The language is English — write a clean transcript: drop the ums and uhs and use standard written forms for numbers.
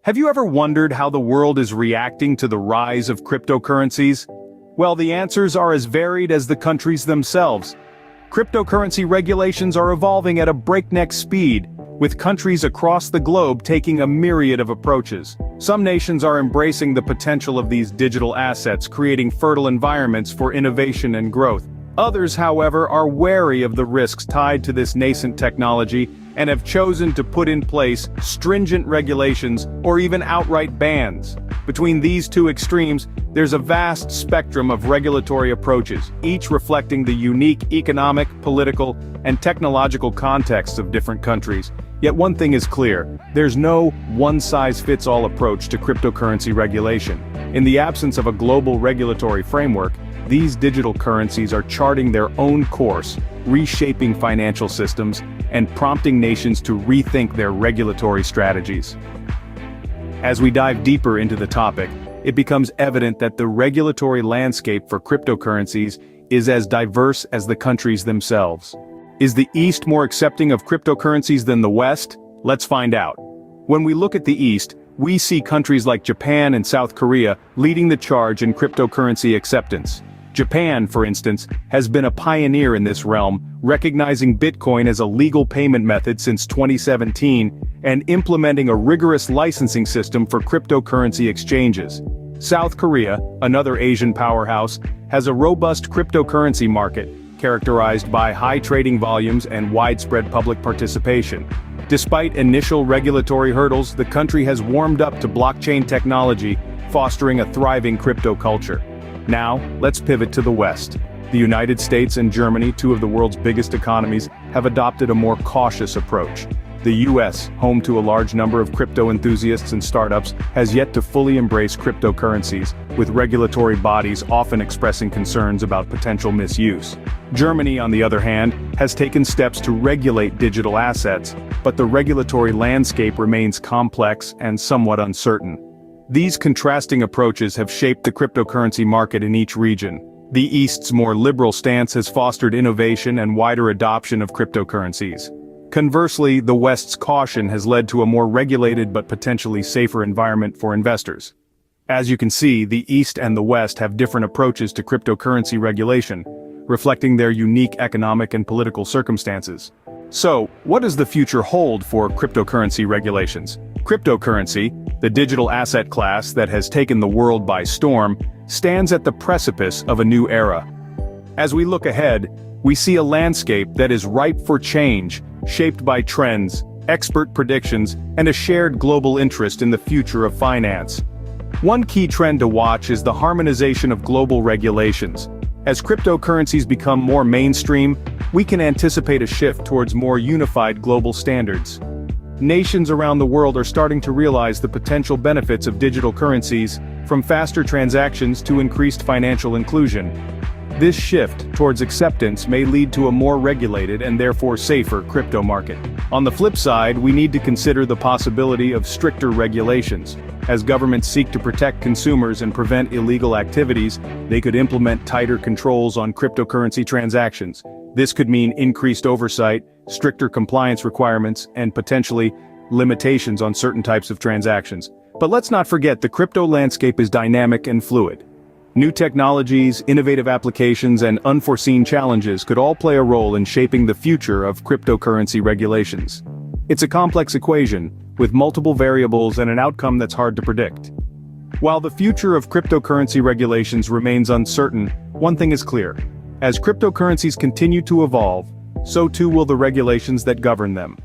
Have you ever wondered how the world is reacting to the rise of cryptocurrencies? Well, the answers are as varied as the countries themselves. Cryptocurrency regulations are evolving at a breakneck speed, with countries across the globe taking a myriad of approaches. Some nations are embracing the potential of these digital assets, creating fertile environments for innovation and growth. Others, however, are wary of the risks tied to this nascent technology and have chosen to put in place stringent regulations or even outright bans. Between these two extremes, there's a vast spectrum of regulatory approaches, each reflecting the unique economic, political, and technological contexts of different countries. Yet one thing is clear: there's no one-size-fits-all approach to cryptocurrency regulation. In the absence of a global regulatory framework, these digital currencies are charting their own course, reshaping financial systems, and prompting nations to rethink their regulatory strategies. As we dive deeper into the topic, it becomes evident that the regulatory landscape for cryptocurrencies is as diverse as the countries themselves. Is the East more accepting of cryptocurrencies than the West? Let's find out. When we look at the East, we see countries like Japan and South Korea leading the charge in cryptocurrency acceptance. Japan, for instance, has been a pioneer in this realm, recognizing Bitcoin as a legal payment method since 2017 and implementing a rigorous licensing system for cryptocurrency exchanges. South Korea, another Asian powerhouse, has a robust cryptocurrency market, characterized by high trading volumes and widespread public participation. Despite initial regulatory hurdles, the country has warmed up to blockchain technology, fostering a thriving crypto culture. Now, let's pivot to the West. The United States and Germany, two of the world's biggest economies, have adopted a more cautious approach. The US, home to a large number of crypto enthusiasts and startups, has yet to fully embrace cryptocurrencies, with regulatory bodies often expressing concerns about potential misuse. Germany, on the other hand, has taken steps to regulate digital assets, but the regulatory landscape remains complex and somewhat uncertain. These contrasting approaches have shaped the cryptocurrency market in each region. The East's more liberal stance has fostered innovation and wider adoption of cryptocurrencies. Conversely, the West's caution has led to a more regulated but potentially safer environment for investors. As you can see, the East and the West have different approaches to cryptocurrency regulation, reflecting their unique economic and political circumstances. So, what does the future hold for cryptocurrency regulations? Cryptocurrency, the digital asset class that has taken the world by storm, stands at the precipice of a new era. As we look ahead, we see a landscape that is ripe for change, shaped by trends, expert predictions, and a shared global interest in the future of finance. One key trend to watch is the harmonization of global regulations. As cryptocurrencies become more mainstream, we can anticipate a shift towards more unified global standards. Nations around the world are starting to realize the potential benefits of digital currencies, from faster transactions to increased financial inclusion. This shift towards acceptance may lead to a more regulated and therefore safer crypto market. On the flip side, we need to consider the possibility of stricter regulations. As governments seek to protect consumers and prevent illegal activities, they could implement tighter controls on cryptocurrency transactions. This could mean increased oversight, stricter compliance requirements, and potentially limitations on certain types of transactions. But let's not forget, the crypto landscape is dynamic and fluid. New technologies, innovative applications, and unforeseen challenges could all play a role in shaping the future of cryptocurrency regulations. It's a complex equation, with multiple variables and an outcome that's hard to predict. While the future of cryptocurrency regulations remains uncertain, one thing is clear: as cryptocurrencies continue to evolve, so too will the regulations that govern them.